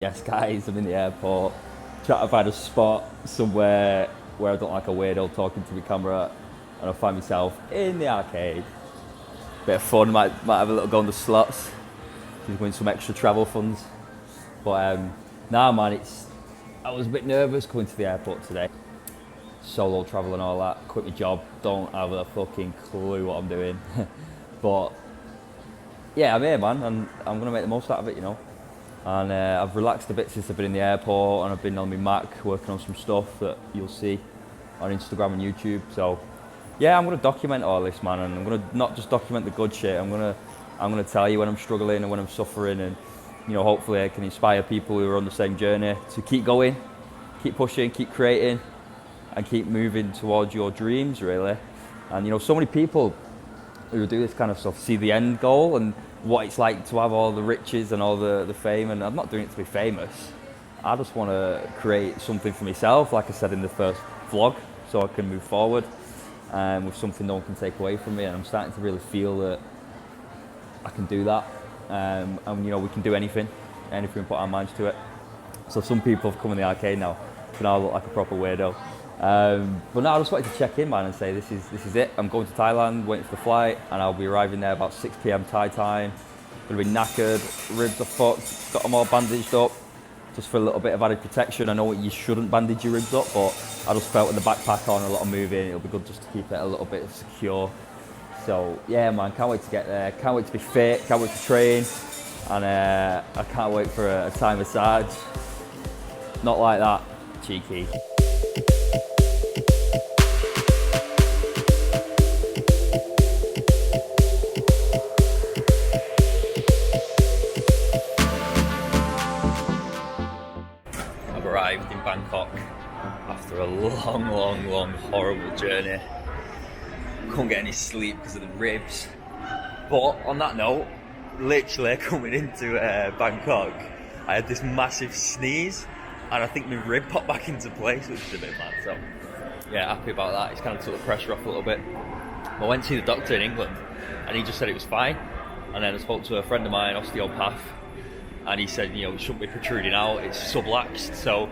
Yes, guys, I'm in the airport, trying to find a spot somewhere where I don't like a weirdo talking to the camera, and I find myself in the arcade. Bit of fun, might have a little go on the slots, just win some extra travel funds. But nah, man, I was a bit nervous coming to the airport today. Solo travel and all that. Quit my job, don't have a fucking clue what I'm doing. But yeah, I'm here, man, and I'm gonna make the most out of it, you know. And I've relaxed a bit since I've been in the airport, and I've been on my Mac working on some stuff that you'll see on Instagram and YouTube. So yeah, I'm gonna document all this, man, and I'm gonna not just document the good shit. I'm gonna tell you when I'm struggling and when I'm suffering, and you know, hopefully I can inspire people who are on the same journey to keep going, keep pushing, keep creating, and keep moving towards your dreams, really. And you know, so many people who do this kind of stuff see the end goal and what it's like to have all the riches and all the fame, and I'm not doing it to be famous. I just want to create something for myself, like I said in the first vlog, so I can move forward with something no one can take away from me, and I'm starting to really feel that I can do that, and you know, we can do anything we put our minds to it. So some people have come in the arcade now, so now I look like a proper weirdo. But no, I just wanted to check in, man, and say this is it. I'm going to Thailand, waiting for the flight, and I'll be arriving there about 6 p.m. Thai time. Gonna be knackered, ribs are fucked, got them all bandaged up, just for a little bit of added protection. I know you shouldn't bandage your ribs up, but I just felt with the backpack on, a lot of moving, it'll be good just to keep it a little bit secure. So yeah, man, can't wait to get there, can't wait to be fit, can't wait to train, and I can't wait for a Thai massage. Not like that, cheeky. I've arrived in Bangkok after a long, horrible journey. Couldn't get any sleep because of the ribs. But on that note, literally coming into Bangkok, I had this massive sneeze, and I think my rib popped back into place, which is a bit mad. So yeah, happy about that. It's kind of took the pressure off a little bit. I went to see the doctor in England, and he just said it was fine. And then I spoke to a friend of mine, osteopath, and he said, you know, it shouldn't be protruding out, it's subluxed, so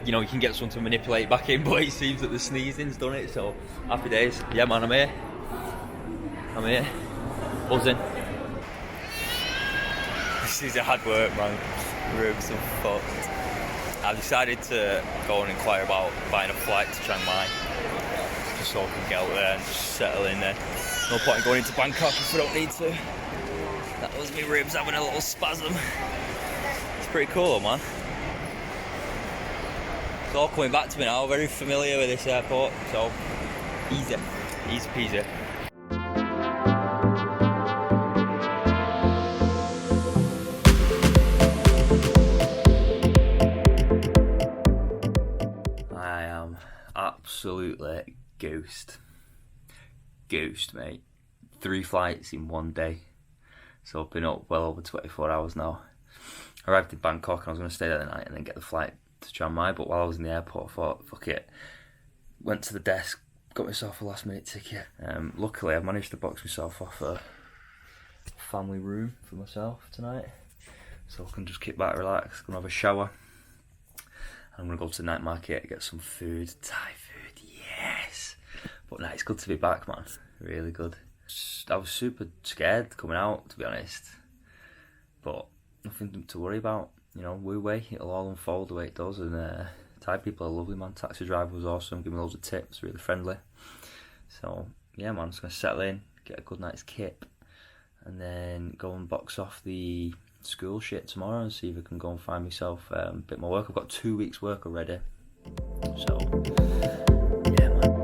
you know, you can get someone to manipulate it back in, but it seems that the sneezing's done it, so happy days. Yeah, man, I'm here, buzzing. This is hard work, man. Ribs are fucked. I've decided to go and inquire about buying a flight to Chiang Mai, just so I can get out there and just settle in there. No point in going into Bangkok if I don't need to. That was me ribs having a little spasm. It's pretty cool, man. It's all coming back to me now. Very familiar with this airport, so easy peasy. I am absolutely goosed, mate. 3 flights in one day. So I've been up well over 24 hours now. I arrived in Bangkok and I was going to stay there the night and then get the flight to Chiang Mai, but while I was in the airport I thought, fuck it. Went to the desk, got myself a last minute ticket. Luckily I've managed to box myself off a family room for myself tonight. So I can just kick back, relax, gonna have a shower. And I'm going to go to the night market, get some food, Thai food, yes! But no, it's good to be back, man, really good. I was super scared coming out, to be honest, but nothing to worry about. You know, Wu Wei, it'll all unfold the way it does, and Thai people are lovely, man. Taxi driver was awesome, gave me loads of tips, really friendly. So yeah, man, I'm just gonna settle in, get a good night's kip, and then go and box off the school shit tomorrow and see if I can go and find myself a bit more work. I've got 2 weeks work already, so yeah, man.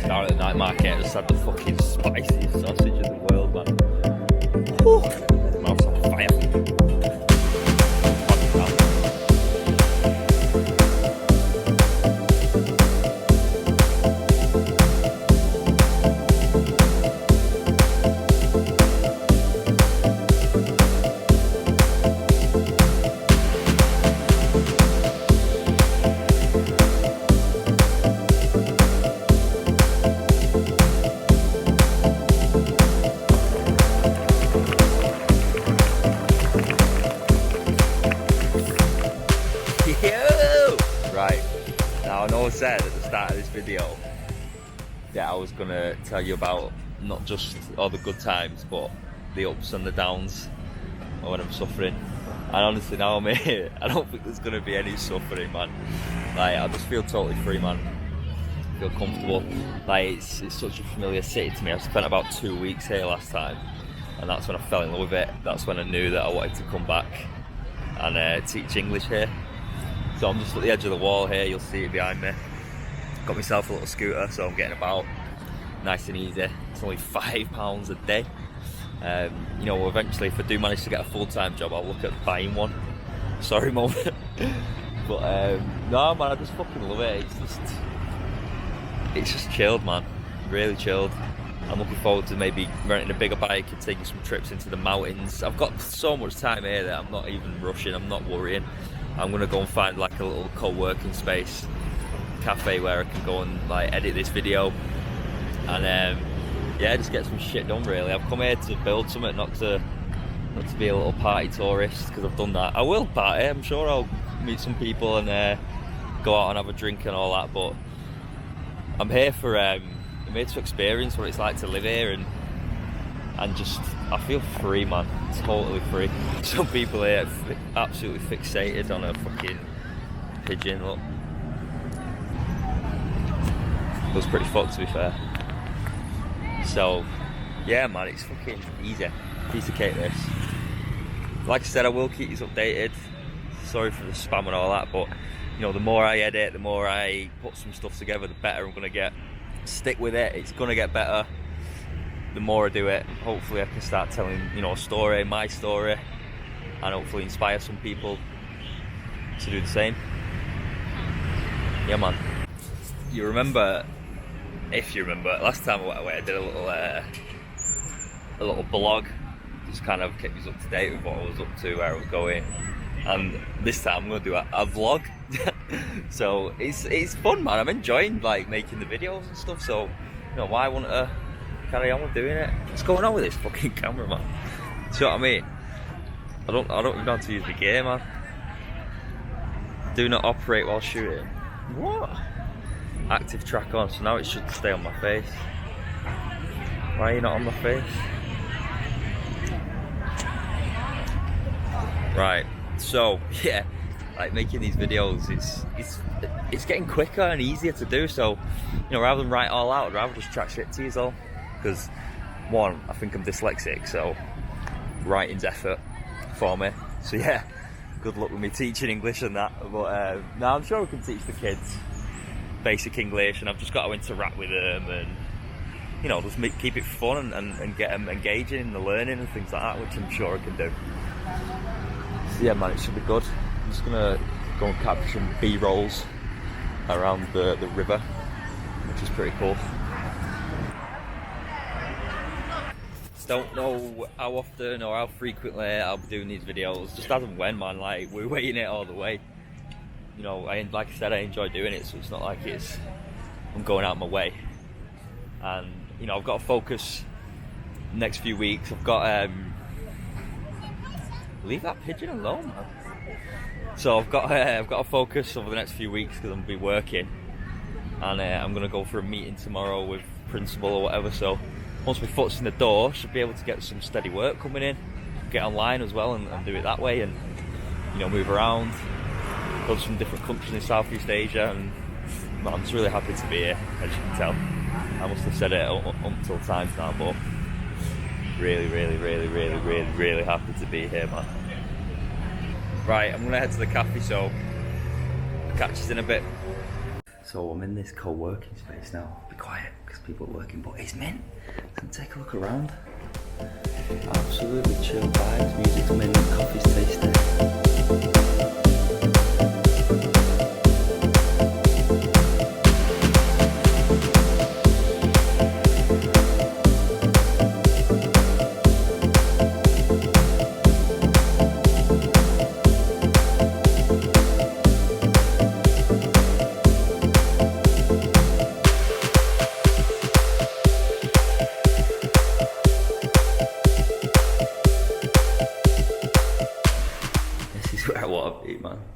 Started at the night market, I just had the fucking spiciest sausage in the world, man. Whew. Mouth's on fire. know I said at the start of this video that I was gonna tell you about not just all the good times, but the ups and the downs when I'm suffering. And honestly, now I'm here, I don't think there's gonna be any suffering, man. Like, I just feel totally free, man. I feel comfortable. Like, it's such a familiar city to me. I spent about 2 weeks here last time, and that's when I fell in love with it. That's when I knew that I wanted to come back and teach English here. So I'm just at the edge of the wall here, you'll see it behind me. Got myself a little scooter, so I'm getting about nice and easy. It's only £5 a day. You know, eventually if I do manage to get a full-time job, I'll look at buying one. Sorry, Mum. But no, man, I just fucking love it. It's just chilled, man. Really chilled. I'm looking forward to maybe renting a bigger bike and taking some trips into the mountains. I've got so much time here that I'm not even rushing, I'm not worrying. I'm gonna go and find like a little co-working space, cafe where I can go and like edit this video and yeah, just get some shit done really. I've come here to build something, not to be a little party tourist, because I've done that. I will party, I'm sure I'll meet some people and go out and have a drink and all that, but I'm here to experience what it's like to live here and just, I feel free, man, totally free. Some people here are absolutely fixated on a fucking pigeon, look. It was pretty fucked, to be fair. So, yeah, man, it's fucking easy. Piece of cake, this. Like I said, I will keep you updated. Sorry for the spam and all that, but, you know, the more I edit, the more I put some stuff together, the better I'm gonna get. Stick with it, it's gonna get better. The more I do it, hopefully I can start telling, you know, a story, my story, and hopefully inspire some people to do the same. Yeah, man. You remember, if you remember, last time I went away, I did a little blog, just kind of kept you up to date with what I was up to, where I was going. And this time I'm gonna do a vlog. So it's fun, man. I'm enjoying like making the videos and stuff. So, you know, why wouldn't I carry on with doing it? What's going on with this fucking camera, man? Do you know what I mean? I don't even know how to use the gear, man. Do not operate while shooting. What? Active track on, so now it should stay on my face. Why are you not on my face? Right, so yeah, like making these videos, it's getting quicker and easier to do. So, you know, rather than write all out, I'd rather just chat shit to you all. Because one, I think I'm dyslexic, so writing's effort for me. So yeah, good luck with me teaching English and that. But no, I'm sure we can teach the kids basic English, and I've just got to interact with them and, you know, just keep it fun and get them engaging in the learning and things like that, which I'm sure I can do. So yeah, man, it should be good. I'm just gonna go and capture some B-rolls around the river, which is pretty cool. Don't know how often or how frequently I'll be doing these videos, just as and when, man. Like, we're waiting it all the way. You know, like I said, I enjoy doing it, so it's not like I'm going out of my way. And, you know, I've got to focus the next few weeks. I've got leave that pigeon alone, man. So I've got to focus over the next few weeks because I'm gonna be working, and I'm gonna go for a meeting tomorrow with principal or whatever. So once my foot's in the door, should be able to get some steady work coming in, get online as well, and do it that way, and, you know, move around, go to some different countries in Southeast Asia, and I'm just really happy to be here, as you can tell. I must have said it until times now, but really happy to be here, man. Right, I'm gonna head to the cafe, so I'll catch us in a bit. So I'm in this co-working space now. Be quiet, because people are working, but it's mint. So take a look around. Absolutely chill vibes, music's mint, coffee's tasty. This is where I want to be, man.